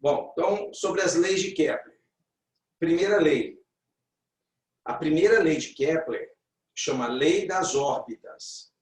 Bom, então, sobre as leis de Kepler. Primeira lei. A primeira lei de Kepler chama Lei das Órbitas.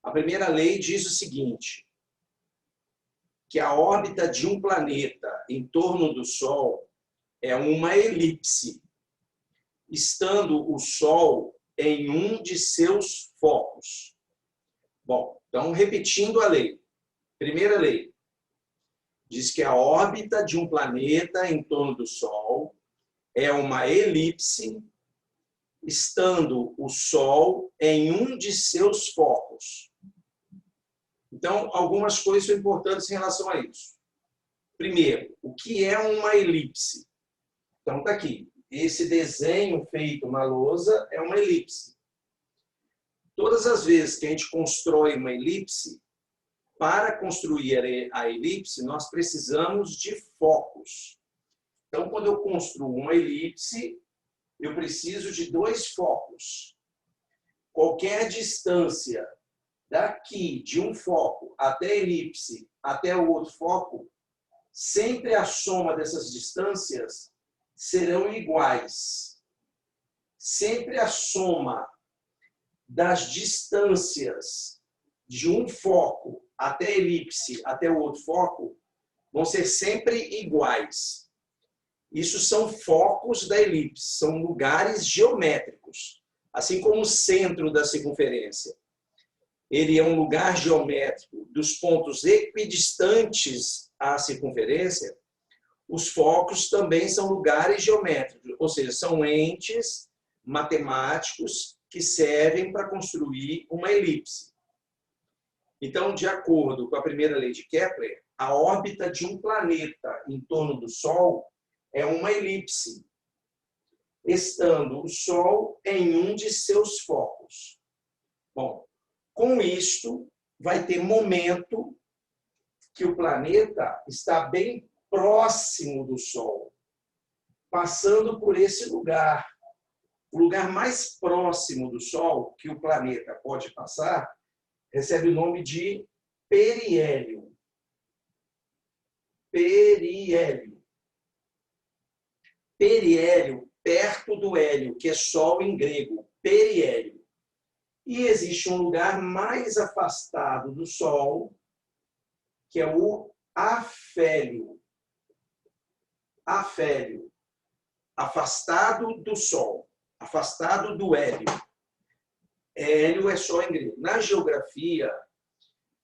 A primeira lei diz o seguinte, que a órbita de um planeta em torno do Sol é uma elipse, estando o Sol em um de seus focos. Bom, então, repetindo a lei. Primeira lei. Diz que a órbita de um planeta em torno do Sol é uma elipse, estando o Sol em um de seus focos. Então, algumas coisas são importantes em relação a isso. Primeiro, o que é uma elipse? Então, está aqui. Esse desenho feito na lousa é uma elipse. Todas as vezes que a gente constrói uma elipse, para construir a elipse, nós precisamos de focos. Então, quando eu construo uma elipse, eu preciso de dois focos. Qualquer distância daqui, de um foco até a elipse, até o outro foco, sempre a soma dessas distâncias serão iguais. Sempre a soma das distâncias de um foco até a elipse, até o outro foco, vão ser sempre iguais. Isso são focos da elipse, são lugares geométricos, assim como o centro da circunferência. Ele é um lugar geométrico dos pontos equidistantes à circunferência. Os focos também são lugares geométricos, ou seja, são entes matemáticos que servem para construir uma elipse. Então, de acordo com a primeira lei de Kepler, a órbita de um planeta em torno do Sol é uma elipse, estando o Sol em um de seus focos. Bom, com isto, vai ter momento que o planeta está bem próximo do Sol, passando por esse lugar. O lugar mais próximo do Sol que o planeta pode passar recebe o nome de periélio. Periélio. Periélio, perto do hélio, que é Sol em grego. Periélio. E existe um lugar mais afastado do Sol, que é o afélio. Afélio. Afastado do Sol. Afastado do hélio. Hélio é Sol em grego. Na geografia,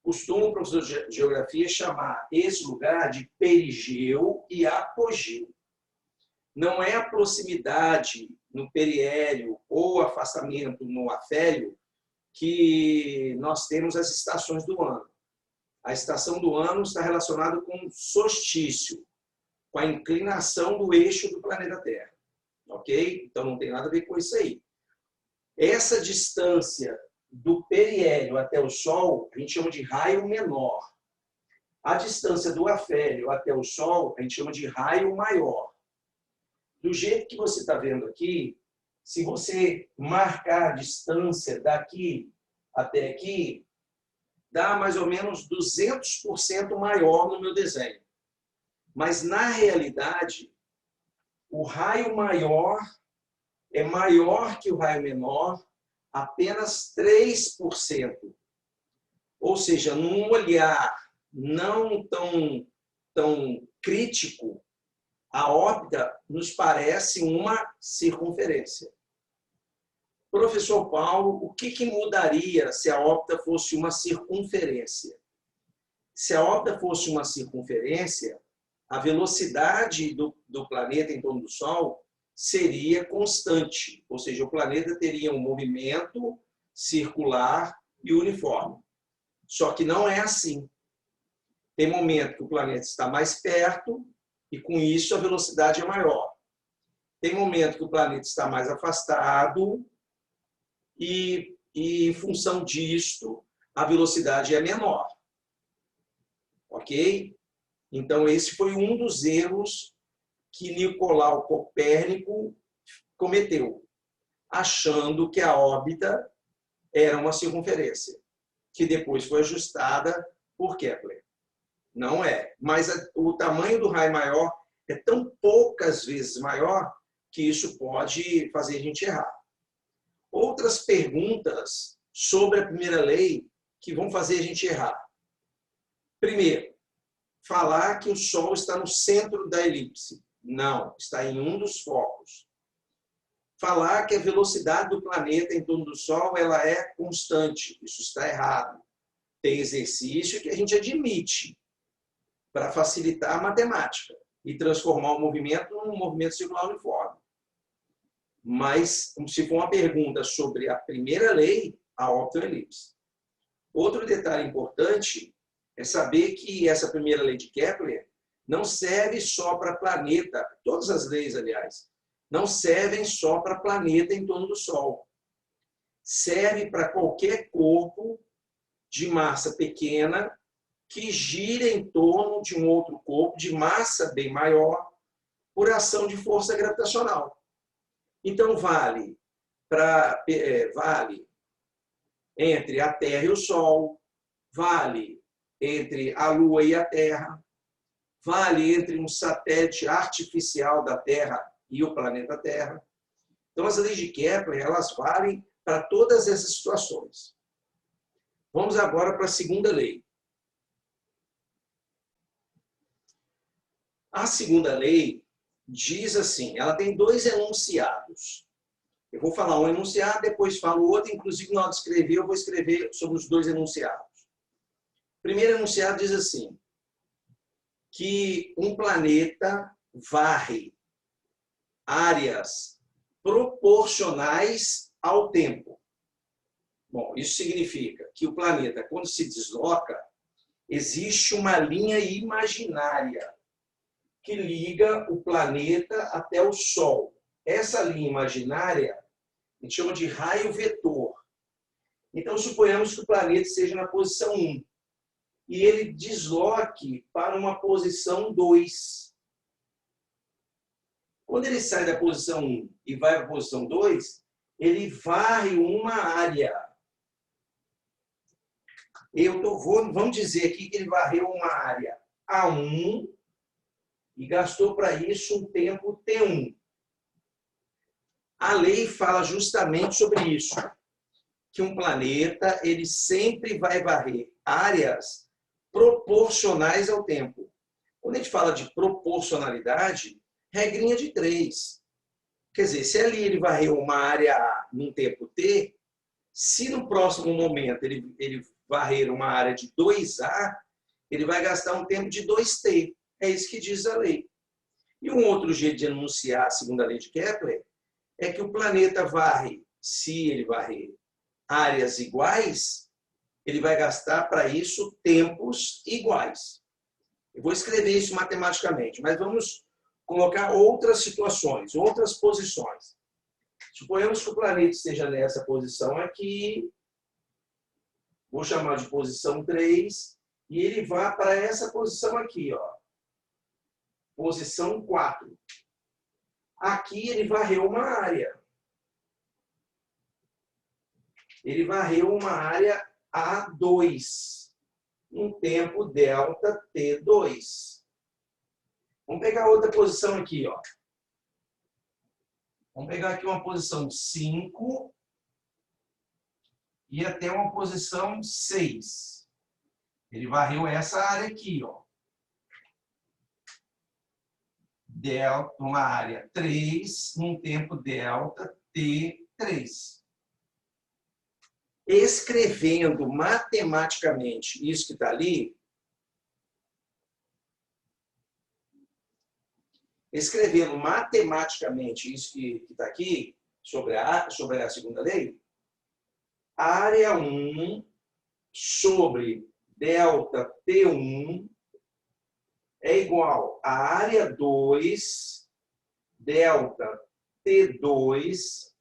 costuma o professor de geografia chamar esse lugar de perigeu e apogeu. Não é a proximidade no periélio ou afastamento no afélio que nós temos as estações do ano. A estação do ano está relacionada com o solstício, com a inclinação do eixo do planeta Terra. Ok? Então não tem nada a ver com isso aí. Essa distância do periélio até o Sol, a gente chama de raio menor. A distância do afélio até o Sol, a gente chama de raio maior. Do jeito que você está vendo aqui, se você marcar a distância daqui até aqui, dá mais ou menos 200% maior no meu desenho. Mas, na realidade, o raio maior é maior que o raio menor, apenas 3%. Ou seja, num olhar não tão crítico, a órbita nos parece uma circunferência. Professor Paulo, o que mudaria se a órbita fosse uma circunferência? Se a órbita fosse uma circunferência, a velocidade do planeta em torno do Sol seria constante, ou seja, o planeta teria um movimento circular e uniforme. Só que não é assim. Tem momento que o planeta está mais perto e, com isso, a velocidade é maior. Tem momento que o planeta está mais afastado e em função disto, a velocidade é menor. Ok? Então, esse foi um dos erros que Nicolau Copérnico cometeu, achando que a órbita era uma circunferência, que depois foi ajustada por Kepler. Não é. Mas o tamanho do raio maior é tão poucas vezes maior que isso pode fazer a gente errar. Outras perguntas sobre a primeira lei que vão fazer a gente errar. Primeiro, falar que o Sol está no centro da elipse. Não, está em um dos focos. Falar que a velocidade do planeta em torno do Sol ela é constante. Isso está errado. Tem exercício que a gente admite para facilitar a matemática e transformar o movimento num movimento circular uniforme. Mas, se for uma pergunta sobre a primeira lei, a optoelipse. Outro detalhe importante é saber que essa primeira lei de Kepler não serve só para planeta, todas as leis, aliás, não servem só para planeta em torno do Sol. Serve para qualquer corpo de massa pequena que gira em torno de um outro corpo de massa bem maior por ação de força gravitacional. Então, vale entre a Terra e o Sol, vale entre a Lua e a Terra, vale entre um satélite artificial da Terra e o planeta Terra. Então, as leis de Kepler, elas valem para todas essas situações. Vamos agora para a segunda lei. A segunda lei diz assim, ela tem dois enunciados. Eu vou falar um enunciado, depois falo o outro, inclusive na hora de escrever, eu vou escrever sobre os dois enunciados. O primeiro enunciado diz assim, que um planeta varre áreas proporcionais ao tempo. Bom, isso significa que o planeta, quando se desloca, existe uma linha imaginária que liga o planeta até o Sol. Essa linha imaginária a gente chama de raio vetor. Então, suponhamos que o planeta esteja na posição 1 e ele desloque para uma posição 2. Quando ele sai da posição 1 e vai para a posição 2, ele varre uma área. Vamos dizer aqui que ele varreu uma área A1 e gastou para isso um tempo T1. A lei fala justamente sobre isso, que um planeta ele sempre vai varrer áreas proporcionais ao tempo. Quando a gente fala de proporcionalidade, regrinha de 3. Quer dizer, se ali ele varreu uma área A num tempo T, se no próximo momento ele varrer uma área de 2A, ele vai gastar um tempo de 2T. É isso que diz a lei. E um outro jeito de enunciar a segunda lei de Kepler é que o planeta varre, se ele varrer áreas iguais, ele vai gastar para isso tempos iguais. Eu vou escrever isso matematicamente, mas vamos colocar outras situações, outras posições. Suponhamos que o planeta esteja nessa posição aqui, vou chamar de posição 3, e ele vá para essa posição aqui, ó, posição 4. Aqui ele varreu uma área. Ele varreu uma área A2, um tempo delta T2. Vamos pegar outra posição aqui, ó. Vamos pegar aqui uma posição 5 e até uma posição 6. Ele varreu essa área aqui, ó. Delta, uma área 3, num tempo delta T3. Escrevendo matematicamente isso que está ali, escrevendo matematicamente isso que está aqui, sobre a segunda lei, área 1 sobre delta T1 é igual a área 2 delta T2,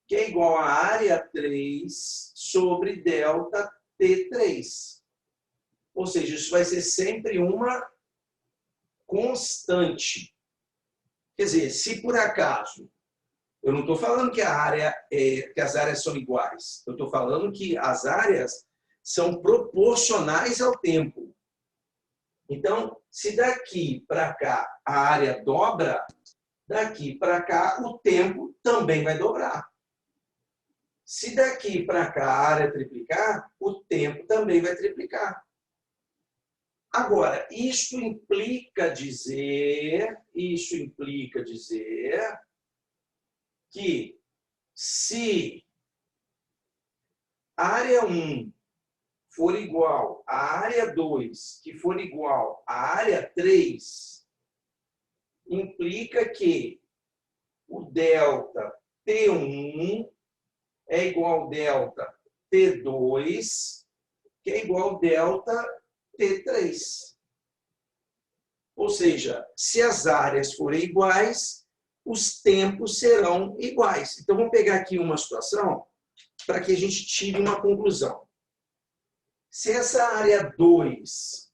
que é igual a área 3 sobre delta T3. Ou seja, isso vai ser sempre uma constante. Quer dizer, se por acaso, eu não estou falando que que as áreas são iguais, eu estou falando que as áreas são proporcionais ao tempo. Então, se daqui para cá a área dobra, daqui para cá o tempo também vai dobrar. Se daqui para cá a área triplicar, o tempo também vai triplicar. Agora, isso implica dizer que se a área 1 for igual à área 2, que for igual à área 3, implica que o delta T1 é igual ao delta T2, que é igual ao delta T3. Ou seja, se as áreas forem iguais, os tempos serão iguais. Então, vamos pegar aqui uma situação para que a gente tire uma conclusão. Se essa área 2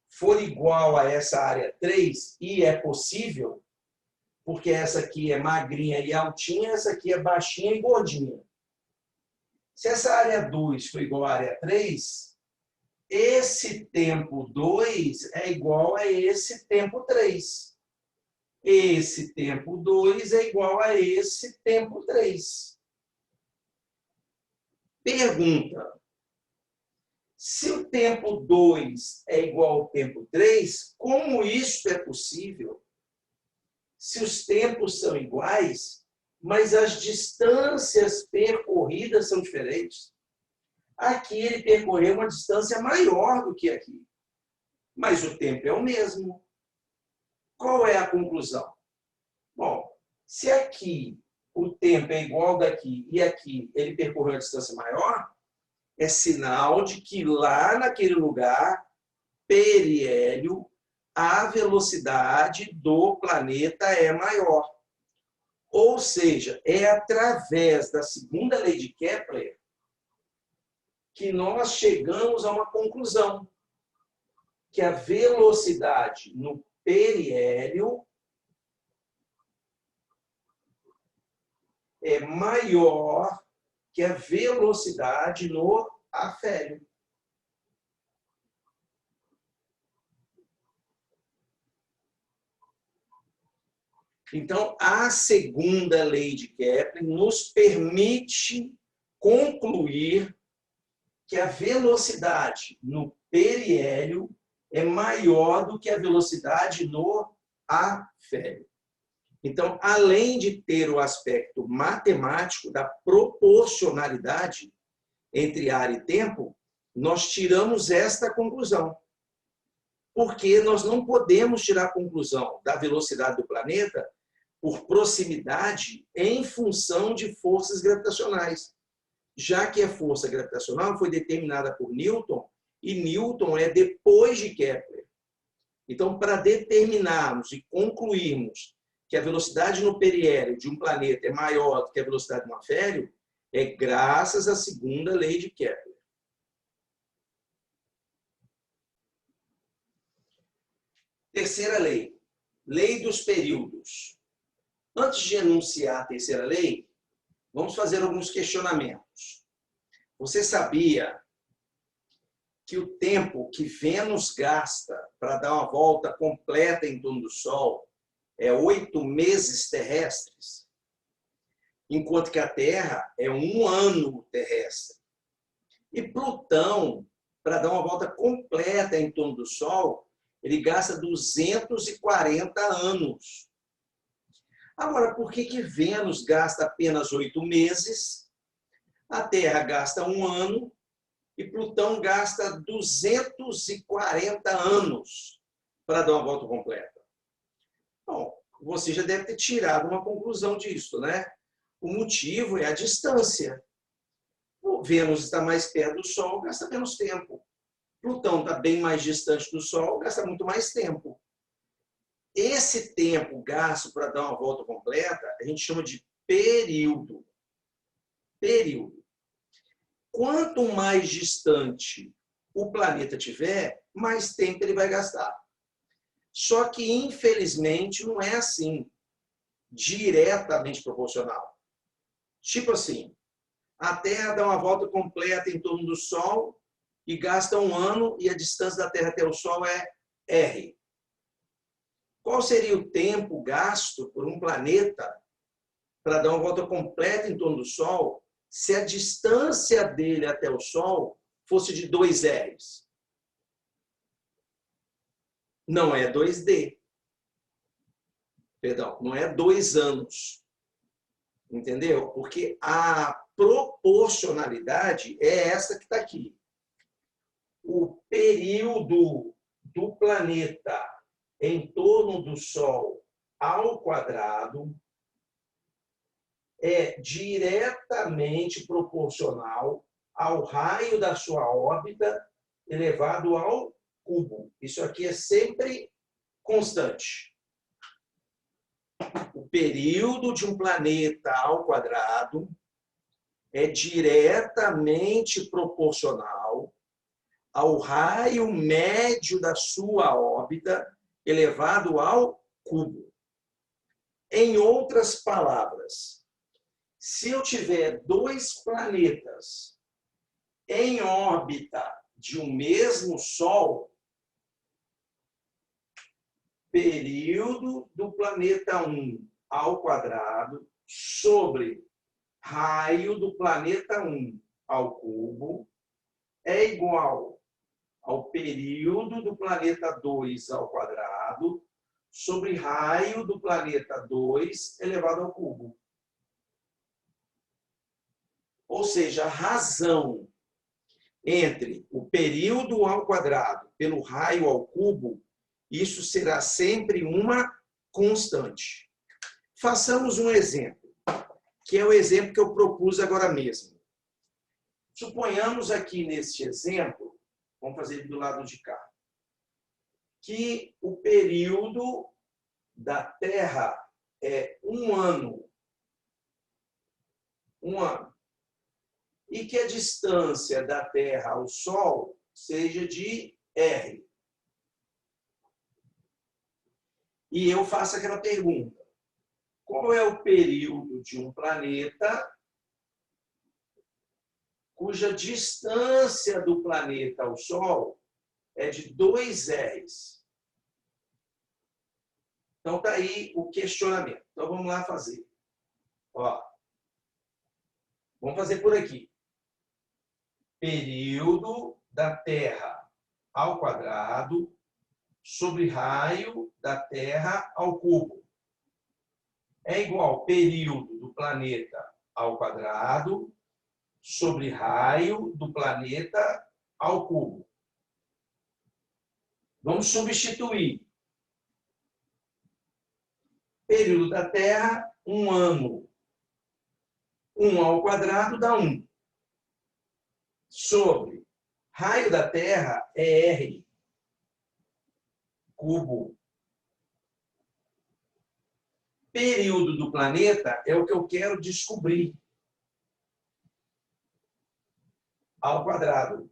for igual a essa área 3, e é possível, porque essa aqui é magrinha e altinha, essa aqui é baixinha e gordinha. Se essa área 2 for igual à área 3, esse tempo 2 é igual a esse tempo 3. Esse tempo 2 é igual a esse tempo 3. Pergunta: se o tempo 2 é igual ao tempo 3, como isso é possível? Se os tempos são iguais, mas as distâncias percorridas são diferentes. Aqui ele percorreu uma distância maior do que aqui, mas o tempo é o mesmo. Qual é a conclusão? Bom, se aqui o tempo é igual daqui e aqui ele percorreu uma distância maior, é sinal de que lá naquele lugar, periélio, a velocidade do planeta é maior. Ou seja, é através da segunda lei de Kepler que nós chegamos a uma conclusão, que a velocidade no periélio é maior que a velocidade no afélio. Então, a segunda lei de Kepler nos permite concluir que a velocidade no periélio é maior do que a velocidade no afélio. Então, além de ter o aspecto matemático da proporcionalidade entre área e tempo, nós tiramos esta conclusão. Porque nós não podemos tirar a conclusão da velocidade do planeta por proximidade em função de forças gravitacionais, já que a força gravitacional foi determinada por Newton, e Newton é depois de Kepler. Então, para determinarmos e concluirmos que a velocidade no periélio de um planeta é maior do que a velocidade no afélio, é graças à segunda lei de Kepler. Terceira lei, lei dos períodos. Antes de enunciar a terceira lei, vamos fazer alguns questionamentos. Você sabia que o tempo que Vênus gasta para dar uma volta completa em torno do Sol é 8 meses terrestres, enquanto que a Terra é 1 ano terrestre? E Plutão, para dar uma volta completa em torno do Sol, ele gasta 240 anos. Agora, por que Vênus gasta apenas 8 meses, a Terra gasta 1 ano e Plutão gasta 240 anos para dar uma volta completa? Bom, você já deve ter tirado uma conclusão disso, né? O motivo é a distância. O Vênus está mais perto do Sol, gasta menos tempo. Plutão está bem mais distante do Sol, gasta muito mais tempo. Esse tempo gasto para dar uma volta completa, a gente chama de período. Período. Quanto mais distante o planeta tiver, mais tempo ele vai gastar. Só que, infelizmente, não é assim, diretamente proporcional. Tipo assim, a Terra dá uma volta completa em torno do Sol e gasta 1 ano, e a distância da Terra até o Sol é R. Qual seria o tempo gasto por um planeta para dar uma volta completa em torno do Sol se a distância dele até o Sol fosse de 2 Rs? Não é 2D. Perdão, não é 2 anos. Entendeu? Porque a proporcionalidade é essa que está aqui. O período do planeta em torno do Sol ao quadrado é diretamente proporcional ao raio da sua órbita elevado ao cubo. Isso aqui é sempre constante. O período de um planeta ao quadrado é diretamente proporcional ao raio médio da sua órbita elevado ao cubo. Em outras palavras, se eu tiver 2 planetas em órbita de um mesmo Sol, período do planeta 1 ao quadrado sobre raio do planeta 1 ao cubo é igual ao período do planeta 2 ao quadrado sobre raio do planeta 2 elevado ao cubo. Ou seja, a razão entre o período ao quadrado pelo raio ao cubo, isso será sempre uma constante. Façamos um exemplo, que é o exemplo que eu propus agora mesmo. Suponhamos aqui neste exemplo, vamos fazer ele do lado de cá, que o período da Terra é 1 ano. 1 ano. E que a distância da Terra ao Sol seja de R. E eu faço aquela pergunta: qual é o período de um planeta cuja distância do planeta ao Sol é de 2 Rs? Então, está aí o questionamento. Então, vamos lá fazer. Ó, vamos fazer por aqui. Período da Terra ao quadrado sobre raio da Terra ao cubo é igual ao período do planeta ao quadrado sobre raio do planeta ao cubo. Vamos substituir. Período da Terra, 1 ano. 1 ao quadrado dá 1. Sobre raio da Terra é R cubo. Período do planeta é o que eu quero descobrir. Ao quadrado.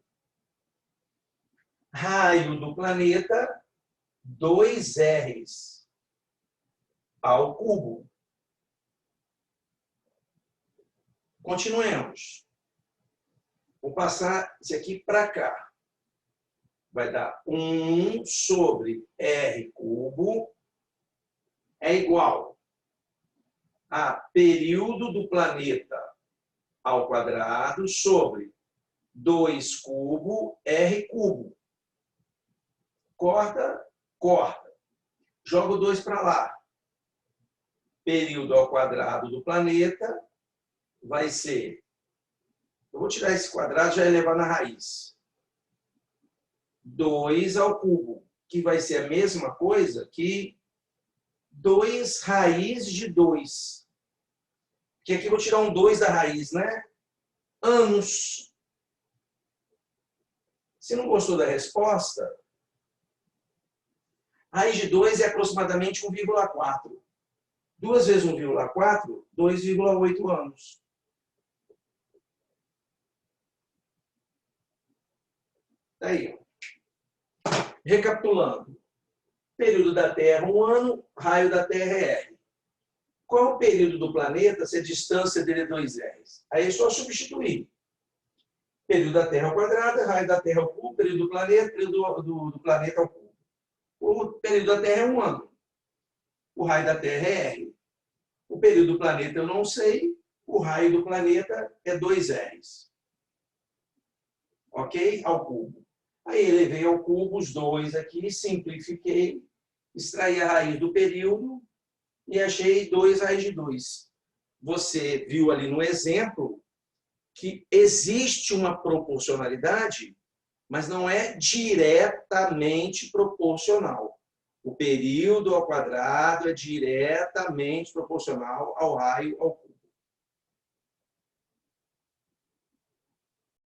Raio do planeta, 2 Rs ao cubo. Continuemos. Vou passar isso aqui para cá. Vai dar 1 sobre R cubo é igual a período do planeta ao quadrado sobre 2 cubo R cubo. Corta, corta. Jogo 2 para lá. Período ao quadrado do planeta vai ser... Eu vou tirar esse quadrado e já levar na raiz. 2 ao cubo, que vai ser a mesma coisa que 2 raiz de 2. Que aqui eu vou tirar um 2 da raiz, né? Anos. Se não gostou da resposta, raiz de 2 é aproximadamente 1,4. 2 vezes 1,4, 2,8 anos. Aí, ó. Recapitulando. Período da Terra, 1 ano, raio da Terra é R. Qual é o período do planeta se a distância dele é 2 Rs? Aí é só substituir. Período da Terra ao quadrado, raio da Terra ao cubo, período do planeta, período do planeta ao cubo. O período da Terra é 1 ano. O raio da Terra é R. O período do planeta eu não sei. O raio do planeta é 2Rs. Ok? Ao cubo. Aí elevei ao cubo os 2 aqui, simplifiquei, extraí a raiz do período e achei 2 raiz de 2. Você viu ali no exemplo que existe uma proporcionalidade, mas não é diretamente proporcional. O período ao quadrado é diretamente proporcional ao raio ao cubo.